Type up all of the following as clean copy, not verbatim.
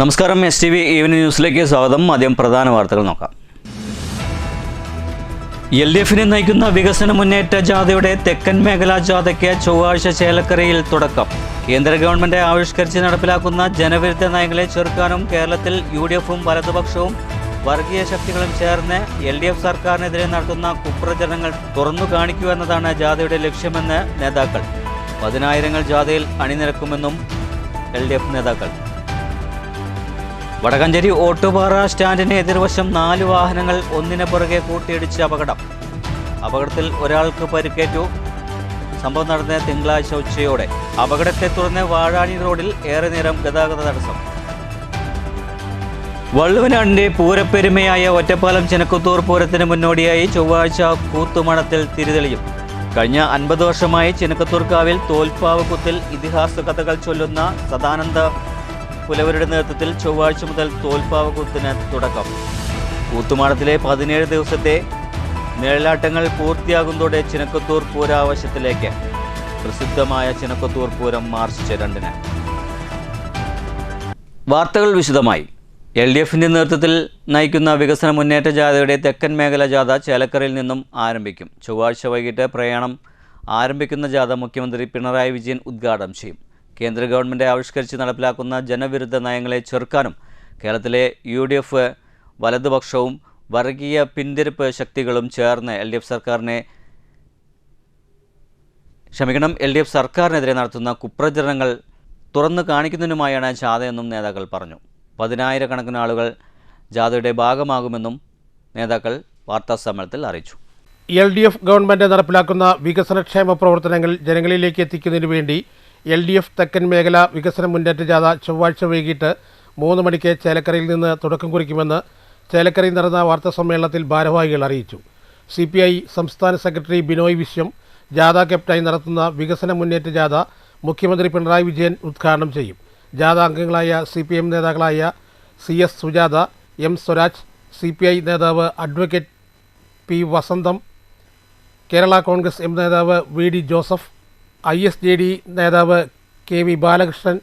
നമസ്കാരം, STV evening ന്യൂസിലേക്ക് സ്വാഗതം. ആദ്യം പ്രധാന വാർത്തകൾ നോക്കാം. LDFനെ നയിക്കുന്ന വികസന മുന്നേറ്റ ജാഥയുടെ തെക്കൻ മേഖലാ ജാഥയ്ക്ക് ചൊവ്വാഴ്ച ചേലക്കരയിൽ തുടക്കം. കേന്ദ്ര ഗവൺമെന്റ് ആവിഷ്കരിച്ച് നടപ്പിലാക്കുന്ന ജനവിരുദ്ധ നയങ്ങളെ ചെറുക്കാനും കേരളത്തിൽ UDFും വലതുപക്ഷവും വർഗീയ ശക്തികളും ചേർന്ന് LDF സർക്കാരിനെതിരെ നടത്തുന്ന കുപ്രചരണങ്ങൾ തുറന്നു കാണിക്കുക എന്നതാണ് ജാഥയുടെ ലക്ഷ്യമെന്ന് നേതാക്കൾ. 10,000 ജാഥയിൽ അണിനിരക്കുമെന്നും LDF നേതാക്കൾ. വടക്കഞ്ചേരി ഓട്ടുപാറ സ്റ്റാൻഡിന് എതിർവശം 4 വാഹനങ്ങൾ ഒന്നിനെ പുറകെ കൂട്ടിയിടിച്ച് അപകടം. അപകടത്തിൽ ഒരാൾക്ക് പരിക്കേറ്റു. സംഭവം നടന്ന തിങ്കളാഴ്ച ഉച്ചയോടെ. അപകടത്തെ തുടർന്ന് വാഴാനി റോഡിൽ ഏറെ നേരം ഗതാഗത തടസ്സം. വള്ളുവനാടിന്റെ പൂരപ്പെരുമയായ ഒറ്റപ്പാലം ചെനക്കത്തൂർ പൂരത്തിന് മുന്നോടിയായി ചൊവ്വാഴ്ച കൂത്തുമണത്തിൽ തിരിതെളിയും. കഴിഞ്ഞ 50 വർഷമായി ചെനക്കത്തൂർക്കാവിൽ തോൽപ്പാവ് കുത്തിൽ ഇതിഹാസ കഥകൾ ചൊല്ലുന്ന സദാനന്ദ പുലവരുടെ നേതൃത്വത്തിൽ ചൊവ്വാഴ്ച മുതൽ തോൽപ്പാവ് കുത്തിന് തുടക്കം. കൂത്തുമാടത്തിലെ 17 ദിവസത്തെ നിഴലാട്ടങ്ങൾ പൂർത്തിയാകുന്നതോടെ ചെനക്കത്തൂർ പൂരാവശ്യത്തിലേക്ക്. പ്രസിദ്ധമായ ചെനക്കത്തൂർ പൂരം മാർച്ച് 2-ന്. വാർത്തകൾ വിശദമായി. LDFന്റെ നേതൃത്വത്തിൽ നയിക്കുന്ന വികസന മുന്നേറ്റ ജാഥയുടെ തെക്കൻ മേഖല ജാഥ ചേലക്കരയിൽ നിന്നും ആരംഭിക്കും. ചൊവ്വാഴ്ച വൈകിട്ട് പ്രയാണം ആരംഭിക്കുന്ന ജാഥ മുഖ്യമന്ത്രി പിണറായി വിജയൻ ഉദ്ഘാടനം ചെയ്യും. കേന്ദ്ര ഗവൺമെൻറ് ആവിഷ്കരിച്ച് നടപ്പിലാക്കുന്ന ജനവിരുദ്ധ നയങ്ങളെ ചെറുക്കാനും കേരളത്തിലെ UDF വലതുപക്ഷവും വർഗീയ പിന്തിരിപ്പ് ശക്തികളും ചേർന്ന് LDF സർക്കാരിനെതിരെ നടത്തുന്ന കുപ്രചരണങ്ങൾ തുറന്നു കാണിക്കുന്നതിനുമായാണ് ജാഥയെന്നും നേതാക്കൾ പറഞ്ഞു. 10,000 കണക്കിന് ആളുകൾ ജാഥയുടെ ഭാഗമാകുമെന്നും നേതാക്കൾ വാർത്താസമ്മേളനത്തിൽ അറിയിച്ചു. LDF ഗവൺമെൻറ് നടപ്പിലാക്കുന്ന വികസനക്ഷേമ പ്രവർത്തനങ്ങൾ ജനങ്ങളിലേക്ക് എത്തിക്കുന്നതിനു വേണ്ടി LDF തെക്കൻ മേഖല വികസന മുന്നേറ്റ ജാഥ ചൊവ്വാഴ്ച വൈകിട്ട് 3 മണിക്ക് ചേലക്കരയിൽ നിന്ന് തുടക്കം കുറിക്കുമെന്ന് ചേലക്കരയിൽ നടന്ന വാർത്താസമ്മേളനത്തിൽ ഭാരവാഹികൾ അറിയിച്ചു. CPI സംസ്ഥാന സെക്രട്ടറി ബിനോയ് വിശ്വം ജാഥ ക്യാപ്റ്റനായി നടത്തുന്ന വികസന മുന്നേറ്റ ജാഥ മുഖ്യമന്ത്രി പിണറായി വിജയൻ ഉദ്ഘാടനം ചെയ്യും. ജാഥ അംഗങ്ങളായ CPM നേതാക്കളായ CS Sujatha, M Swaraj, CPI നേതാവ് അഡ്വക്കേറ്റ് P വസന്തം, കേരള കോൺഗ്രസ് M നേതാവ് VD ജോസഫ്, ISJD നേതാവ് KV Balakrishnan,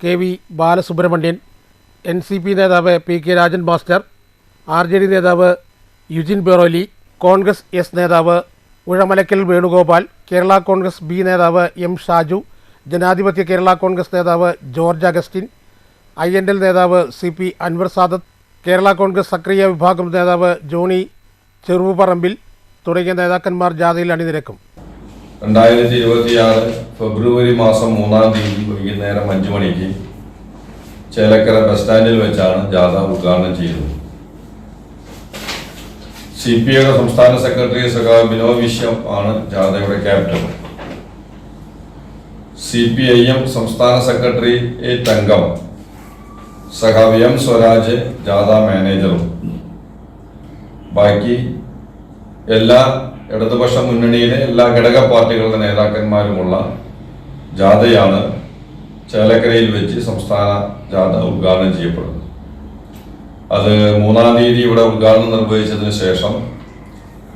KV Balasubramanian, NCP നേതാവ് PK രാജൻ മാസ്റ്റർ, RJD നേതാവ് യുജിൻ ബെറോലി, കോൺഗ്രസ് S നേതാവ് ഉഴമലക്കൽ വേണുഗോപാൽ, കേരള കോൺഗ്രസ് B നേതാവ് M ഷാജു, ജനാധിപത്യ കേരള കോൺഗ്രസ് നേതാവ് ജോർജ് അഗസ്റ്റിൻ, INL നേതാവ് CP അൻവർ സാദത്ത്, കേരള കോൺഗ്രസ് സക്രിയ വിഭാഗം നേതാവ് ജോണി ചെറുപ്പറമ്പിൽ തുടങ്ങിയ നേതാക്കന്മാർ ജാഥയിൽ അണിനിരക്കും. 2026 ഫെബ്രുവരി മാസം 3-ാം തീയതി വൈകുന്നേരം 5 മണിക്ക് ചേലക്കര ബസ് സ്റ്റാൻഡിൽ വെച്ചാണ് ജാഥ ഉദ്ഘാടനം ചെയ്തത്. CPIയുടെ സംസ്ഥാന സെക്രട്ടറി സഖാവ് ബിനോയ് വിശ്വം ആണ് ജാഥയുടെ ക്യാപ്റ്റൻ. CPIM സംസ്ഥാന സെക്രട്ടറി അംഗം സഖാവ് M സ്വരാജ് ജാഥ മാനേജറും. ബാക്കി എല്ലാ ഇടതുപക്ഷ മുന്നണിയിലെ എല്ലാ ഘടക പാർട്ടികളുടെ നേതാക്കന്മാരുമുള്ള ജാഥയാണ് ചേലക്കരയിൽ വെച്ച് സംസ്ഥാന ജാഥ ഉദ്ഘാടനം ചെയ്യപ്പെടുന്നത്. അത് 3-ാം തീയതി ഇവിടെ ഉദ്ഘാടനം നിർവഹിച്ചതിന് ശേഷം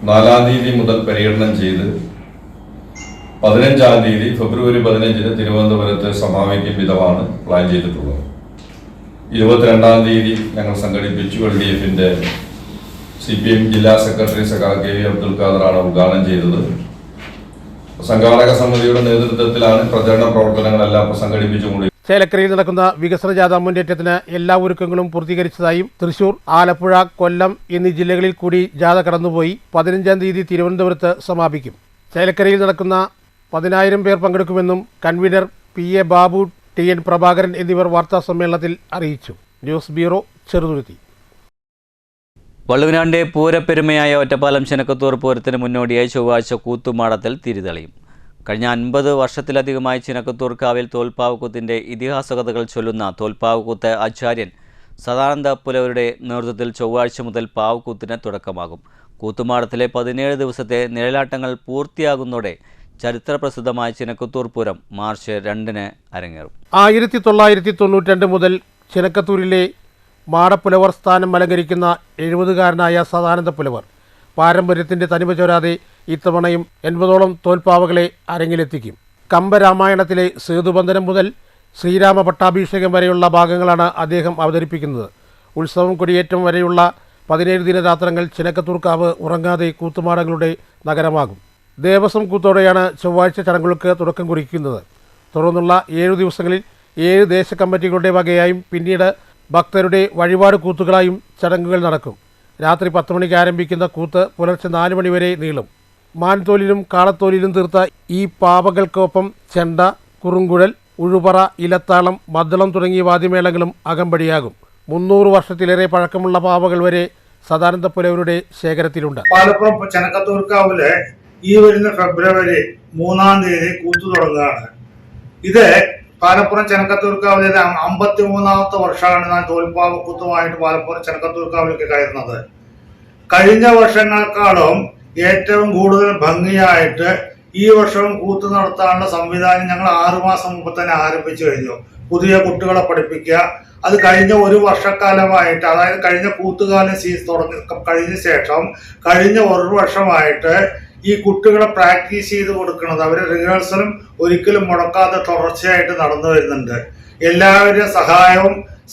4-ാം തീയതി മുതൽ പര്യടനം ചെയ്ത് 15-ാം തീയതി ഫെബ്രുവരി 15-ന് തിരുവനന്തപുരത്ത് സമാപിക്കും വിധമാണ് പ്ലാൻ ചെയ്തിട്ടുള്ളത്. 22-ാം തീയതി ഞങ്ങൾ സംഘടിപ്പിച്ചു. LDFന്റെ CPM ജില്ലാ സെക്രട്ടറി സഖാവ് KV അബ്ദുൽ ഖാദറാണ് ഉദ്ഘാടനം ചെയ്തത്. സംഘാടക സമിതിയുടെ നേതൃത്വത്തിലാണ് പ്രചരണ പ്രവർത്തനങ്ങളെല്ലാം സംഘടിപ്പിച്ചുകൊണ്ട്. ചേലക്കരയിൽ നടക്കുന്ന വികസന ജാഥ മുന്നേറ്റത്തിന് എല്ലാ ഒരുക്കങ്ങളും പൂർത്തീകരിച്ചതായും തൃശൂർ, ആലപ്പുഴ, കൊല്ലം എന്നീ ജില്ലകളിൽ കൂടി ജാഥ കടന്നുപോയി 15-ാം തീയതി തിരുവനന്തപുരത്ത് സമാപിക്കും. ചേലക്കരയിൽ നടക്കുന്ന 10,000 പേർ പങ്കെടുക്കുമെന്നും convener PA Babu, TN Prabhakaran എന്നിവർ വാർത്താസമ്മേളനത്തിൽ അറിയിച്ചു. News bureau, Cheruthuruthy. വള്ളുവനാടിന്റെ പൂരപ്പെരുമയായ ഒറ്റപ്പാലം ചെനക്കത്തൂർ പൂരത്തിന് മുന്നോടിയായി ചൊവ്വാഴ്ച കൂത്തുമാടത്തിൽ തിരിതെളിയും. കഴിഞ്ഞ 50 വർഷത്തിലധികമായി ചെനക്കത്തൂർ കാവിൽ തോൽപ്പാവക്കൂത്തിന്റെ ഇതിഹാസ കഥകൾ ചൊല്ലുന്ന തോൽപ്പാവക്കൂത്ത് ആചാര്യൻ സദാനന്ദ പുലവരുടെ നേതൃത്വത്തിൽ ചൊവ്വാഴ്ച മുതൽ പാവക്കൂത്തിന് തുടക്കമാകും. കൂത്തുമാടത്തിലെ 17 ദിവസത്തെ നിഴലാട്ടങ്ങൾ പൂർത്തിയാകുന്നതോടെ ചരിത്രപ്രസിദ്ധമായ ചെനക്കത്തൂർ പൂരം മാർച്ച് 2-ന് അരങ്ങേറും. 1992 മുതൽ ചെനക്കത്തൂരിലെ മാടപ്പുലവർ സ്ഥാനം അലങ്കരിക്കുന്ന 70-കാരനായ സദാനന്ദ പുലവർ പാരമ്പര്യത്തിൻ്റെ തനിമ ചോരാതെ ഇത്തവണയും 80ഓളം തോൽപ്പാവകളെ അരങ്ങിലെത്തിക്കും. കമ്പരാമായണത്തിലെ സേതുബന്ധനം മുതൽ ശ്രീരാമ പട്ടാഭിഷേകം വരെയുള്ള ഭാഗങ്ങളാണ് അദ്ദേഹം അവതരിപ്പിക്കുന്നത്. ഉത്സവം കൊടിയേറ്റം വരെയുള്ള 17 ദിനരാത്രങ്ങൾ ചിനക്കത്തൂർക്കാവ് ഉറങ്ങാതെ കൂത്തുമാടങ്ങളുടെ നഗരമാകും. ദേവസ്വം കൂത്തോടെയാണ് ചൊവ്വാഴ്ച ചടങ്ങുകൾക്ക് തുടക്കം കുറിക്കുന്നത്. തുടർന്നുള്ള 7 ദിവസങ്ങളിൽ 7 ദേശ കമ്മിറ്റികളുടെ വകയായും പിന്നീട് ഭക്തരുടെ വഴിപാട് കൂത്തുകളായും ചടങ്ങുകൾ നടക്കും. രാത്രി 10 മണിക്ക് ആരംഭിക്കുന്ന കൂത്ത് പുലർച്ചെ 4 മണി വരെ നീളും. മാൻതോലിലും കാളത്തോലിലും തീർത്ത ഈ പാവകൾക്കൊപ്പം ചെണ്ട, കുറുങ്കുഴൽ, ഉഴുപറ, ഇലത്താളം, മദ്ദളം തുടങ്ങിയ വാദ്യമേളങ്ങളും അകമ്പടിയാകും. 300 വർഷത്തിലേറെ പഴക്കമുള്ള പാവകൾ വരെ സദാനന്ദ പുലവരുടെ ശേഖരത്തിലുണ്ട്. പാലപ്പുറം ചെനക്കത്തൂർക്കാവില് ഈ വരുന്ന ഫെബ്രുവരി 3-ാം തീയതി കൂത്തു തുടങ്ങുകയാണ്. ഇത് പാലപ്പുറം ചെനക്കത്തൂർക്കാവിലെ 53-ാമത്തെ വർഷമാണ് ഞാൻ തോൽപ്പാവക്കൂത്തുമായിട്ട് പാലപ്പുറം ചെനക്കത്തൂർക്കാവിലേക്ക് കയറുന്നത്. കഴിഞ്ഞ വർഷങ്ങളെക്കാളും ഏറ്റവും കൂടുതൽ ഭംഗിയായിട്ട് ഈ വർഷവും കൂത്ത് നടത്താനുള്ള സംവിധാനം ഞങ്ങൾ 6 മാസം മുമ്പ് തന്നെ ആരംഭിച്ചു കഴിഞ്ഞു. പുതിയ കുട്ടികളെ പഠിപ്പിക്കുക. അത് കഴിഞ്ഞ 1 വർഷക്കാലമായിട്ട്, അതായത് കഴിഞ്ഞ കൂത്തുകാലം കഴിഞ്ഞ ശേഷം കഴിഞ്ഞ 1 വർഷമായിട്ട് ഈ കുട്ടികളെ പ്രാക്ടീസ് ചെയ്ത് കൊടുക്കുന്നത്, അവരെ റിഹേഴ്സലും ഒരിക്കലും മുടക്കാതെ തുടർച്ചയായിട്ട് നടന്നു വരുന്നുണ്ട്. എല്ലാവരുടെയും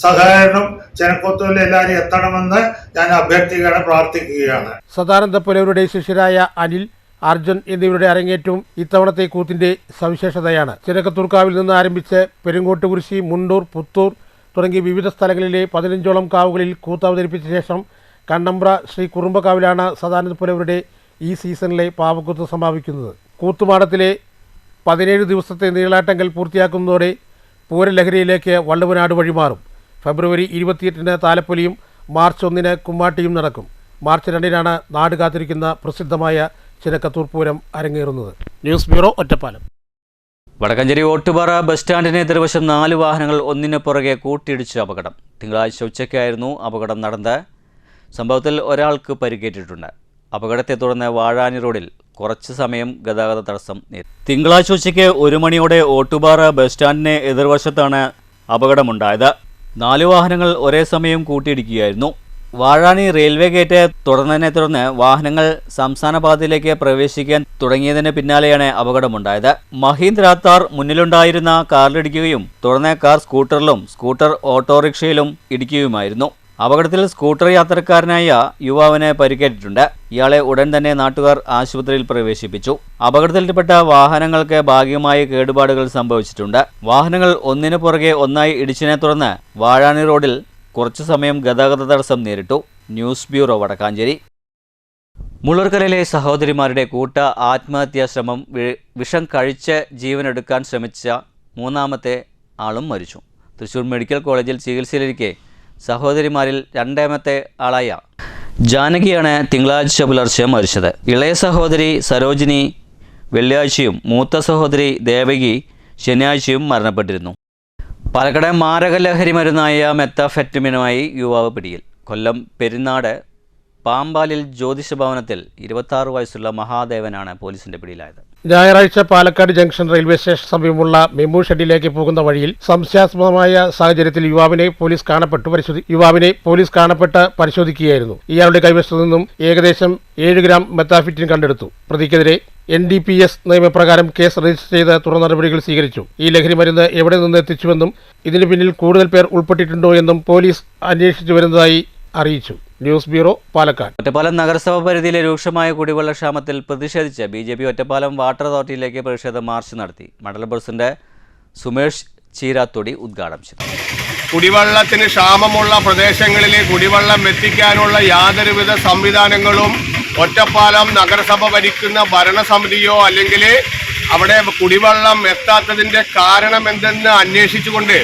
സഹകരണം ചെനക്കത്തൂരിൽ എല്ലാവരും എത്തണമെന്ന് ഞാൻ അഭ്യർത്ഥിക്കുകയാണ്, പ്രാർത്ഥിക്കുകയാണ്. സദാനന്ദ പുലവരുടെ ശിഷ്യരായ അനിൽ, അർജുൻ എന്നിവരുടെ അരങ്ങേറ്റവും ഇത്തവണത്തെ കൂത്തിന്റെ സവിശേഷതയാണ്. ചിനക്കത്തൂർക്കാവിൽ നിന്ന് ആരംഭിച്ച് പെരുങ്ങോട്ടുകുരിശി, മുണ്ടൂർ, പുത്തൂർ തുടങ്ങി വിവിധ സ്ഥലങ്ങളിലെ 15ഓളം കാവുകളിൽ കൂത്ത് അവതരിപ്പിച്ച ശേഷം കണ്ണമ്പ്ര ശ്രീ കുറുമ്പക്കാവിലാണ് സദാനന്ദ പുലവരുടെ ഈ സീസണിലെ പാവക്കൂത്ത് സമാപിക്കുന്നത്. കൂത്തുമാടത്തിലെ 17 ദിവസത്തെ നീളാട്ടങ്ങൾ പൂർത്തിയാക്കുന്നതോടെ പൂരലഹരിയിലേക്ക് വള്ളുവനാട് വഴിമാറും. ഫെബ്രുവരി 28-ന് താലപ്പൊലിയും മാർച്ച് 1-ന് കുമ്മാട്ടിയും നടക്കും. മാർച്ച് 2-നാണ് നാട് കാത്തിരിക്കുന്ന പ്രസിദ്ധമായ ചിനക്കത്തൂർ പൂരം അരങ്ങേറുന്നത്. News bureau, Ottapalam. Vadakkanchery Ottupara bus സ്റ്റാൻഡിന് എതിർവശം 4 വാഹനങ്ങൾ ഒന്നിനു പുറകെ കൂട്ടിയിടിച്ച് അപകടം. തിങ്കളാഴ്ച ഉച്ചയ്ക്കായിരുന്നു അപകടം നടന്നത്. സംഭവത്തിൽ ഒരാൾക്ക് പരിക്കേറ്റിട്ടുണ്ട്. അപകടത്തെ തുടർന്ന് വാഴാനി റോഡിൽ കുറച്ച് സമയം ഗതാഗത തടസ്സം നേരിട്ടു. തിങ്കളാഴ്ച ഉച്ചയ്ക്ക് 1 മണിയോടെ ഓട്ടുപാറ ബസ് സ്റ്റാൻഡിന് എതിർവശത്താണ് അപകടമുണ്ടായത്. 4 വാഹനങ്ങൾ ഒരേ സമയം കൂട്ടിയിടിക്കുകയായിരുന്നു. വാഴാനി റെയിൽവേ ഗേറ്റ് തുടർന്ന് വാഹനങ്ങൾ സംസ്ഥാന പാതയിലേക്ക് പ്രവേശിക്കാൻ തുടങ്ങിയതിന് പിന്നാലെയാണ് അപകടമുണ്ടായത്. മഹീന്ദ്ര താർ മുന്നിലുണ്ടായിരുന്ന കാറിലിടിക്കുകയും തുടർന്ന് കാർ സ്കൂട്ടറിലും സ്കൂട്ടർ ഓട്ടോറിക്ഷയിലും ഇടിക്കുകയുമായിരുന്നു. അപകടത്തിൽ സ്കൂട്ടർ യാത്രക്കാരനായ യുവാവിന് പരിക്കേറ്റിട്ടുണ്ട്. ഇയാളെ ഉടൻ തന്നെ നാട്ടുകാർ ആശുപത്രിയിൽ പ്രവേശിപ്പിച്ചു. അപകടത്തിൽപ്പെട്ട വാഹനങ്ങൾക്ക് ഭാഗികമായി കേടുപാടുകൾ സംഭവിച്ചിട്ടുണ്ട്. വാഹനങ്ങൾ ഒന്നിനു പുറകെ ഒന്നായി ഇടിച്ചതിനെ തുടർന്ന് വാഴാനി റോഡിൽ കുറച്ചു സമയം ഗതാഗത തടസ്സം നേരിട്ടു. News bureau, Vadakkanchery. മുള്ളൂർക്കരയിലെ സഹോദരിമാരുടെ കൂട്ട ആത്മഹത്യാ ശ്രമം. വിഷം കഴിച്ച് ജീവനെടുക്കാൻ ശ്രമിച്ച 3ാമത്തെ ആളും മരിച്ചു. തൃശൂർ മെഡിക്കൽ കോളേജിൽ ചികിത്സയിലിരിക്കെ സഹോദരിമാരിൽ 2ാമത്തെ ആളായ ജാനകിയാണ് തിങ്കളാഴ്ച പുലർച്ചെ മരിച്ചത്. ഇളയ സഹോദരി സരോജിനി വെള്ളിയാഴ്ചയും മൂത്ത സഹോദരി ദേവകി ശനിയാഴ്ചയും മരണപ്പെട്ടിരുന്നു. പാലക്കാട് മാരക ലഹരി മരുന്നായ മെത്താഫെറ്റമിനുമായി യുവാവ് പിടിയിൽ. കൊല്ലം പെരിനാട് പാമ്പാലിൽ ജ്യോതിഷ ഭവനത്തിൽ 26 വയസ്സുള്ള മഹാദേവനാണ് പോലീസിന്റെ പിടിയിലായത്. ഞായറാഴ്ച പാലക്കാട് ജംഗ്ഷൻ റെയിൽവേ സ്റ്റേഷൻ സമീപമുള്ള മെമു ഷെഡിലേക്ക് പോകുന്ന വഴിയിൽ സംശയാസ്പദമായ സാഹചര്യത്തിൽ യുവാവിനെ പോലീസ് കാണപ്പെട്ട് പരിശോധിക്കുകയായിരുന്നു. ഇയാളുടെ കൈവശത്തു നിന്നും ഏകദേശം 7 ഗ്രാം മെത്താഫെറ്റമിൻ കണ്ടെടുത്തു. പ്രതിക്കെതിരെ NDPS നിയമപ്രകാരം കേസ് രജിസ്റ്റർ ചെയ്ത് തുടർ നടപടികൾ സ്വീകരിച്ചു. ഈ ലഹരി മരുന്ന് എവിടെ നിന്ന് എത്തിച്ചുവെന്നും ഇതിനു പിന്നിൽ കൂടുതൽ പേർ ഉൾപ്പെട്ടിട്ടുണ്ടോ എന്നും പോലീസ് അന്വേഷിച്ചു വരുന്നതായി അറിയിച്ചു. News bureau, Palakkad. ഒറ്റപ്പാലം നഗരസഭ പരിധിയിലെ രൂക്ഷമായ കുടിവെള്ള ക്ഷാമത്തിൽ പ്രതിഷേധിച്ച് BJP ഒറ്റപ്പാലം വാട്ടർ അതോറിറ്റിയിലേക്ക് പ്രതിഷേധ മാർച്ച് നടത്തി. മണ്ഡലം പ്രസിഡന്റ് സുമേഷ് ചീരാത്തൊടി ഉദ്ഘാടനം ചെയ്തു. കുടിവെള്ളത്തിന് ക്ഷാമമുള്ള പ്രദേശങ്ങളിലെ കുടിവെള്ളം എത്തിക്കാനുള്ള യാതൊരുവിധ സംവിധാനങ്ങളും ഒറ്റപ്പാലം നഗരസഭ ഭരിക്കുന്ന ഭരണസമിതിയോ അല്ലെങ്കിൽ അവിടെ കുടിവെള്ളം എത്താത്തതിന്റെ കാരണം എന്തെന്ന് അന്വേഷിച്ചുകൊണ്ട്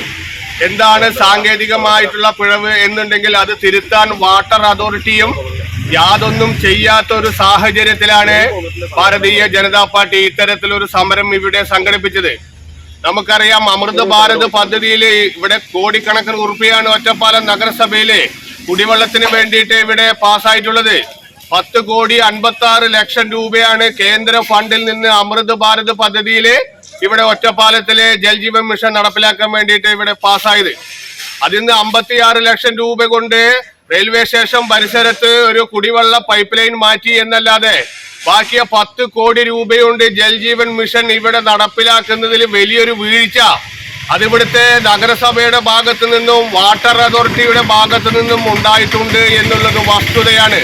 എന്താണ് സാങ്കേതികമായിട്ടുള്ള പിഴവ് എന്നുണ്ടെങ്കിൽ അത് തിരുത്താൻ വാട്ടർ അതോറിറ്റിയും യാതൊന്നും ചെയ്യാത്തൊരു സാഹചര്യത്തിലാണ് ഭാരതീയ ജനതാ പാർട്ടി ഇത്തരത്തിലൊരു സമരം ഇവിടെ സംഘടിപ്പിച്ചത്. നമുക്കറിയാം, അമൃത് ഭാരത് പദ്ധതിയിൽ ഇവിടെ കോടിക്കണക്കിന് ഉറുപ്പികയാണ് ഒറ്റപ്പാലം നഗരസഭയിലെ കുടിവെള്ളത്തിന് വേണ്ടിയിട്ട് ഇവിടെ പാസ്സായിട്ടുള്ളത്. 10,56,00,000 രൂപയാണ് കേന്ദ്ര ഫണ്ടിൽ നിന്ന് അമൃത് ഭാരത് പദ്ധതിയില് ഇവിടെ ഒറ്റപ്പാലത്തിലെ ജൽജീവൻ മിഷൻ നടപ്പിലാക്കാൻ വേണ്ടിയിട്ട് ഇവിടെ പാസ്സായത്. അതിന്ന് 56 ലക്ഷം രൂപ കൊണ്ട് റെയിൽവേ സ്റ്റേഷൻ പരിസരത്ത് ഒരു കുടിവെള്ള പൈപ്പ് ലൈൻ മാറ്റി എന്നല്ലാതെ ബാക്കിയ 10 കോടി രൂപയുണ്ട് ജൽജീവൻ മിഷൻ ഇവിടെ നടപ്പിലാക്കുന്നതിൽ വലിയൊരു വീഴ്ച അതിവിടുത്തെ നഗരസഭയുടെ ഭാഗത്തു നിന്നും വാട്ടർ അതോറിറ്റിയുടെ ഭാഗത്തു നിന്നും ഉണ്ടായിട്ടുണ്ട് എന്നുള്ളത് വസ്തുതയാണ്.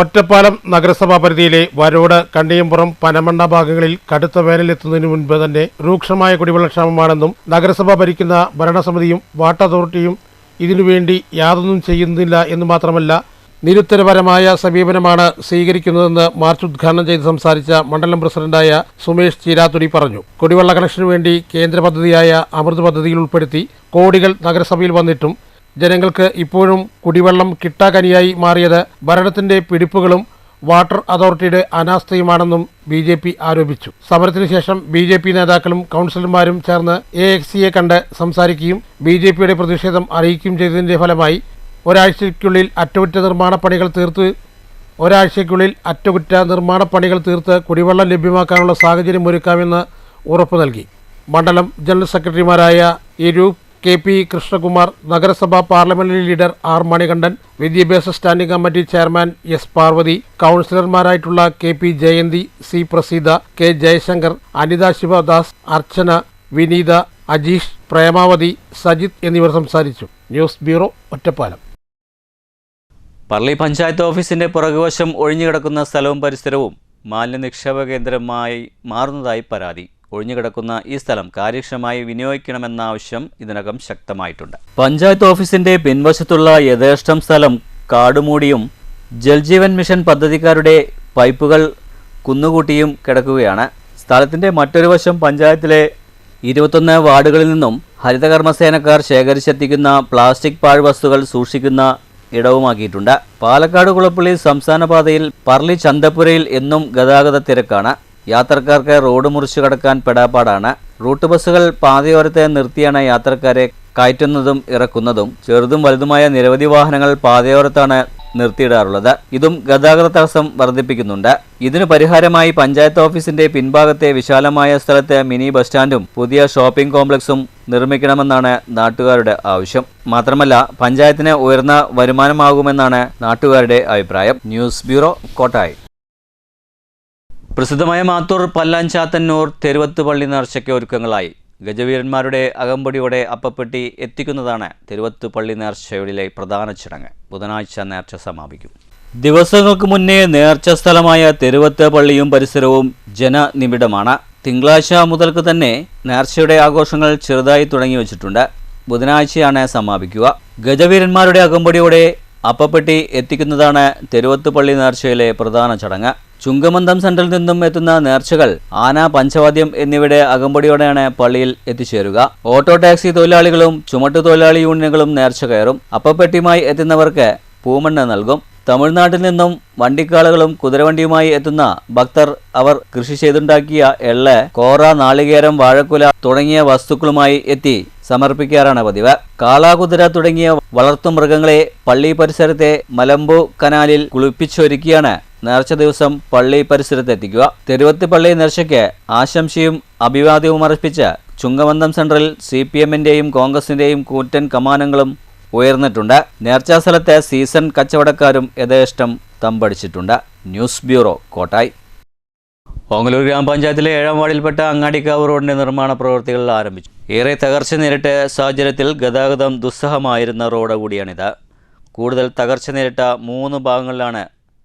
ഒറ്റപ്പാലം നഗരസഭാ പരിധിയിലെ വരോട്, കണ്ടിയമ്പുറം, പനമണ്ണ ഭാഗങ്ങളിൽ കടുത്ത വേനലെത്തുന്നതിന് മുൻപ് തന്നെ രൂക്ഷമായ കുടിവെള്ളക്ഷാമമാണെന്നും നഗരസഭ ഭരിക്കുന്ന ഭരണസമിതിയും വാട്ടർ അതോറിറ്റിയും ഇതിനുവേണ്ടി യാതൊന്നും ചെയ്യുന്നില്ല എന്ന് മാത്രമല്ല നിരുത്തരപരമായ സമീപനമാണ് സ്വീകരിക്കുന്നതെന്ന് മാർച്ച് ഉദ്ഘാടനം ചെയ്ത് സംസാരിച്ച മണ്ഡലം പ്രസിഡന്റായ സുമേഷ് ചീരാത്തുടി പറഞ്ഞു. കുടിവെള്ള കണക്ഷനു വേണ്ടി കേന്ദ്ര പദ്ധതിയായ അമൃത് പദ്ധതിയിൽ ഉൾപ്പെടുത്തി കോടികൾ നഗരസഭയിൽ വന്നിട്ടും ജനങ്ങൾക്ക് ഇപ്പോഴും കുടിവെള്ളം കിട്ടാക്കനിയായി മാറിയത് ഭരണത്തിന്റെ പിടിപ്പുകളും വാട്ടർ അതോറിറ്റിയുടെ അനാസ്ഥയുമാണെന്നും BJP ആരോപിച്ചു. സമരത്തിന് ശേഷം BJP നേതാക്കളും കൗൺസിലർമാരും ചേർന്ന് AXCയെ കണ്ട് സംസാരിക്കുകയും BJPയുടെ പ്രതിഷേധം അറിയിക്കുകയും ചെയ്തതിന്റെ ഫലമായി ഒരാഴ്ചയ്ക്കുള്ളിൽ അറ്റകുറ്റ നിർമ്മാണ പണികൾ തീർത്ത് കുടിവെള്ളം ലഭ്യമാക്കാനുള്ള സാഹചര്യം ഒരുക്കാമെന്ന് ഉറപ്പു നൽകി. മണ്ഡലം ജനറൽ സെക്രട്ടറിമാരായ എരൂപ് KP കൃഷ്ണകുമാർ, നഗരസഭാ പാർലമെന്ററി ലീഡർ R മണികണ്ഠൻ, വിദ്യാഭ്യാസ standing committee chairman S Parvathy, കൗൺസിലർമാരായിട്ടുള്ള KP Jayanthi, C Praseetha, K Jayashankar, Anitha Sivadas, Archana, Vineetha, Ajeesh, Premavathi, Sajith എന്നിവർ സംസാരിച്ചു. News bureau, Ottapalam. പർളി പഞ്ചായത്ത് ഓഫീസിന്റെ പുറകുവശം ഒഴിഞ്ഞുകിടക്കുന്ന സ്ഥലവും പരിസരവും മാലിന്യ നിക്ഷേപ കേന്ദ്രമായി മാറുന്നതായി പരാതി. ഒഴിഞ്ഞുകിടക്കുന്ന ഈ സ്ഥലം കാര്യക്ഷമമായി വിനിയോഗിക്കണമെന്ന ആവശ്യം ഇതിനകം ശക്തമായിട്ടുണ്ട്. പഞ്ചായത്ത് ഓഫീസിന്റെ പിൻവശത്തുള്ള യഥേഷ്ടം സ്ഥലം കാടുമൂടിയും ജൽജീവൻ മിഷൻ പദ്ധതിക്കാരുടെ പൈപ്പുകൾ കുന്നുകൂട്ടിയും കിടക്കുകയാണ്. സ്ഥലത്തിന്റെ മറ്റൊരു വശം പഞ്ചായത്തിലെ 21 വാർഡുകളിൽ നിന്നും ഹരിതകർമ്മസേനക്കാർ ശേഖരിച്ചെത്തിക്കുന്ന പ്ലാസ്റ്റിക് പാഴ്വസ്തുക്കൾ സൂക്ഷിക്കുന്ന ഇടവുമാക്കിയിട്ടുണ്ട്. പാലക്കാട് കുളപ്പള്ളി സംസ്ഥാന പാതയിൽ പർളി ചന്തപ്പുരയിൽ എന്നും ഗതാഗത തിരക്കാണ്. യാത്രക്കാർക്ക് റോഡ് മുറിച്ചു കടക്കാൻ പെടാപ്പാടാണ്. റൂട്ട് ബസ്സുകൾ പാതയോരത്തെ നിർത്തിയാണ് യാത്രക്കാരെ കയറ്റുന്നതും ഇറക്കുന്നതും. ചെറുതും വലുതുമായ നിരവധി വാഹനങ്ങൾ പാതയോരത്താണ് നിർത്തിയിടാറുള്ളത്. ഇതും ഗതാഗത തടസ്സം വർദ്ധിപ്പിക്കുന്നുണ്ട്. ഇതിനു പരിഹാരമായി പഞ്ചായത്ത് ഓഫീസിന്റെ പിൻഭാഗത്തെ വിശാലമായ സ്ഥലത്ത് മിനി ബസ് സ്റ്റാൻഡും പുതിയ ഷോപ്പിംഗ് കോംപ്ലക്സും നിർമ്മിക്കണമെന്നാണ് നാട്ടുകാരുടെ ആവശ്യം. മാത്രമല്ല പഞ്ചായത്തിന് ഉയർന്ന വരുമാനമാകുമെന്നാണ് നാട്ടുകാരുടെ അഭിപ്രായം. News bureau, Kottayi. പ്രസിദ്ധമായ മാത്തൂർ പല്ലാഞ്ചാത്തന്നൂർ തെരുവത്ത് പള്ളി നേർച്ചയ്ക്ക് ഒരുക്കങ്ങളായി. ഗജവീരന്മാരുടെ അകമ്പടിയോടെ അപ്പപ്പെട്ടി എത്തിക്കുന്നതാണ് തെരുവത്ത് പള്ളി നേർച്ചയുടെ പ്രധാന ചടങ്ങ്. ബുധനാഴ്ച നേർച്ച സമാപിക്കും. ദിവസങ്ങൾക്ക് മുന്നേ നേർച്ച സ്ഥലമായ തെരുവത്ത് പള്ളിയും പരിസരവും ജനനിബിഡമാണ്. തിങ്കളാഴ്ച മുതൽക്ക് തന്നെ നേർച്ചയുടെ ആഘോഷങ്ങൾ ചെറുതായി തുടങ്ങി വച്ചിട്ടുണ്ട്. ബുധനാഴ്ചയാണ് സമാപിക്കുക. ഗജവീരന്മാരുടെ അകമ്പടിയോടെ അപ്പപ്പെട്ടി എത്തിക്കുന്നതാണ് തെരുവത്ത് പള്ളി നേർച്ചയിലെ പ്രധാന ചടങ്ങ്. ചുങ്കമന്തം സെന്ററിൽ നിന്നും എത്തുന്ന നേർച്ചകൾ ആന, പഞ്ചവാദ്യം എന്നിവയുടെ അകമ്പടിയോടെയാണ് പള്ളിയിൽ എത്തിച്ചേരുക. ഓട്ടോ ടാക്സി തൊഴിലാളികളും ചുമട്ടുതൊഴിലാളി യൂണിയനുകളും നേർച്ച കയറും. അപ്പപ്പെട്ടിയുമായി എത്തുന്നവർക്ക് പൂമണ്ണ് നൽകും. തമിഴ്നാട്ടിൽ നിന്നും വണ്ടിക്കാളുകളും കുതിരവണ്ടിയുമായി എത്തുന്ന ഭക്തർ അവർ കൃഷി ചെയ്തുണ്ടാക്കിയ എള്ള്, കോറ, നാളികേരം, വാഴക്കുല തുടങ്ങിയ വസ്തുക്കളുമായി എത്തി സമർപ്പിക്കാറാണ് പതിവ്. കാളാകുതിര തുടങ്ങിയ വളർത്തുമൃഗങ്ങളെ പള്ളി പരിസരത്തെ മലമ്പു കനാലിൽ കുളിപ്പിച്ചൊരുക്കിയാണ് നേർച്ച ദിവസം പള്ളി പരിസരത്തെത്തിക്കുക. തെരുവത്ത് പള്ളി നേർച്ചയ്ക്ക് ആശംസയും അഭിവാദ്യവും അർപ്പിച്ച് ചുങ്കമന്തം സെന്ററിൽ CPM-ന്റെയും കോൺഗ്രസിന്റെയും കൂറ്റൻ കമാനങ്ങളും ഉയർന്നിട്ടുണ്ട്. നേർച്ചാ സ്ഥലത്തെ സീസൺ കച്ചവടക്കാരും യഥേഷ്ടം തമ്പടിച്ചിട്ടുണ്ട്. News bureau, Kottayi. ഓങ്ങല്ലൂർ ഗ്രാമപഞ്ചായത്തിലെ 7ാം വാർഡിൽപ്പെട്ട അങ്ങാടിക്കാവ് റോഡിന്റെ നിർമ്മാണ പ്രവൃത്തികൾ ആരംഭിച്ചു. ഏറെ തകർച്ച നേരിട്ട സാഹചര്യത്തിൽ ഗതാഗതം ദുസ്സഹമായിരുന്ന റോഡ് കൂടിയാണിത്. കൂടുതൽ തകർച്ച നേരിട്ട 3 ഭാഗങ്ങളിലാണ്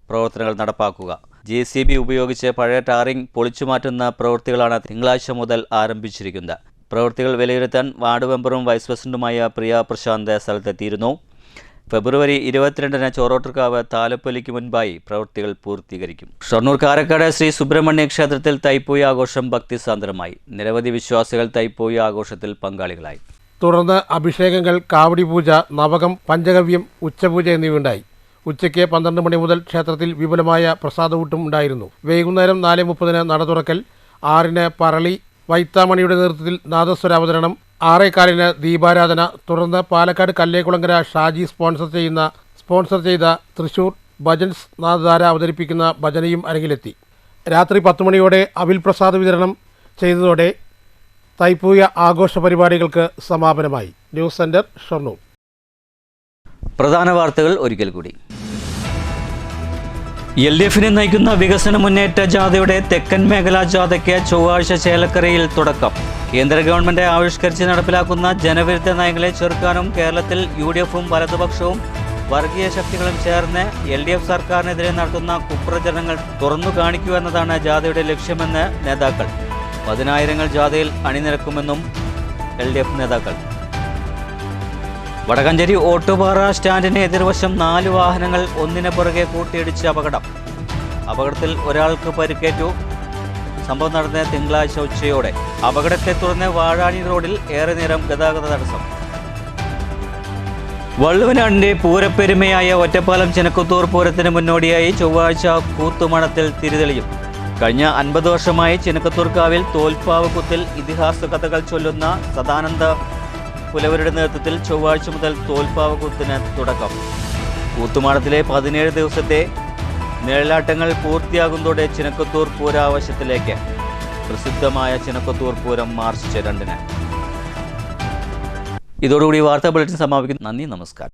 പ്രവർത്തനങ്ങൾ നടപ്പാക്കുക. JCB ഉപയോഗിച്ച് പഴയ ടാറിംഗ് പൊളിച്ചുമാറ്റുന്ന പ്രവൃത്തികളാണ് തിങ്കളാഴ്ച മുതൽ ആരംഭിച്ചിരിക്കുന്നത്. പ്രവൃത്തികൾ വിലയിരുത്താൻ വാർഡ് മെമ്പറും വൈസ് പ്രസിഡന്റുമായ പ്രിയ പ്രശാന്ത് സ്ഥലത്തെത്തിയിരുന്നു. ഫെബ്രുവരി 22-ന് ചോറോട്ടർക്കാവ് താലപ്പൊലിക്ക് മുൻപായി പ്രവൃത്തികൾ പൂർത്തീകരിക്കും. ഷൊർണൂർ കാരക്കാട് ശ്രീ സുബ്രഹ്മണ്യ ക്ഷേത്രത്തിൽ തൈപ്പൂയ ആഘോഷം ഭക്തിസാന്ദ്രമായി. നിരവധി വിശ്വാസികൾ തൈപ്പൂയ ആഘോഷത്തിൽ പങ്കാളികളായി. തുടർന്ന് അഭിഷേകങ്ങൾ, കാവടി പൂജ, നവകം, പഞ്ചഗവ്യം, ഉച്ചപൂജ എന്നിവയുണ്ടായി. ഉച്ചയ്ക്ക് 12 മണി മുതൽ ക്ഷേത്രത്തിൽ വിപുലമായ പ്രസാദകൂട്ടും ഉണ്ടായിരുന്നു. വൈകുന്നേരം 4:30-ന് നട തുറക്കൽ, 6-ന് പറളി വൈത്താമണിയുടെ നേതൃത്വത്തിൽ നാദസ്വരാവതരണം, 6:15-ന് ദീപാരാധന. തുടർന്ന് പാലക്കാട് കല്ലേക്കുളങ്ങര ഷാജി സ്പോൺസർ ചെയ്ത തൃശൂർ ഭജൻസ് നാദധാര അവതരിപ്പിക്കുന്ന ഭജനയും അരങ്ങിലെത്തി. രാത്രി 10 മണിയോടെ അവിൽ പ്രസാദ വിതരണം ചെയ്തതോടെ തൈപ്പൂയ ആഘോഷ പരിപാടികൾക്ക് സമാപനമായി. News centre, Shoranur. പ്രധാന വാർത്തകൾ ഒരിക്കൽ കൂടി. LDF-നെ നയിക്കുന്ന വികസന മുന്നേറ്റ ജാഥയുടെ തെക്കൻ മേഖലാ ജാഥയ്ക്ക് ചൊവ്വാഴ്ച ചേലക്കരയിൽ തുടക്കം. കേന്ദ്ര ഗവൺമെന്റ് ആവിഷ്കരിച്ച് നടപ്പിലാക്കുന്ന ജനവിരുദ്ധ നയങ്ങളെ ചെറുക്കാനും കേരളത്തിൽ UDF-ഉം വലതുപക്ഷവും വർഗീയ ശക്തികളും ചേർന്ന് LDF സർക്കാരിനെതിരെ നടത്തുന്ന കുപ്രചരണങ്ങൾ തുറന്നു കാണിക്കുക എന്നതാണ് ജാഥയുടെ ലക്ഷ്യമെന്ന് നേതാക്കൾ. 10,000 ജാഥയിൽ അണിനിരക്കുമെന്നും LDF നേതാക്കൾ. വടക്കഞ്ചേരി ഓട്ടുപാറ സ്റ്റാൻഡിന് എതിർവശം 4 വാഹനങ്ങൾ ഒന്നിനെ പുറകെ കൂട്ടിയിടിച്ച് അപകടം. അപകടത്തിൽ ഒരാൾക്ക് പരിക്കേറ്റു. സംഭവം നടന്ന തിങ്കളാഴ്ച ഉച്ചയോടെ. അപകടത്തെ തുടർന്ന് വാഴാനി റോഡിൽ ഏറെ നേരം ഗതാഗത തടസ്സം. വള്ളുവനാടിന്റെ പൂരപ്പെരുമയായ ഒറ്റപ്പാലം ചെനക്കത്തൂർ പൂരത്തിന് മുന്നോടിയായി ചൊവ്വാഴ്ച കൂത്തുമണത്തിൽ തിരിതെളിയും. കഴിഞ്ഞ 50 വർഷമായി ചെനക്കത്തൂർക്കാവിൽ തോൽപ്പാവ് കുത്തിൽ ഇതിഹാസ കഥകൾ ചൊല്ലുന്ന സദാനന്ദ പുലവരുടെ നേതൃത്വത്തിൽ ചൊവ്വാഴ്ച മുതൽ തോൽപ്പാവ് കുത്തിന് തുടക്കം. കൂത്തുമാടത്തിലെ 17 ദിവസത്തെ നിഴലാട്ടങ്ങൾ പൂർത്തിയാകുന്നതോടെ ചെനക്കത്തൂർ പൂരാവശ്യത്തിലേക്ക്. പ്രസിദ്ധമായ ചെനക്കത്തൂർ പൂരം മാർച്ച് 2-ന്. ഇതോടുകൂടി വാർത്താ ബുള്ളറ്റിൻ സമാപിക്കുന്നു. നന്ദി, നമസ്കാരം.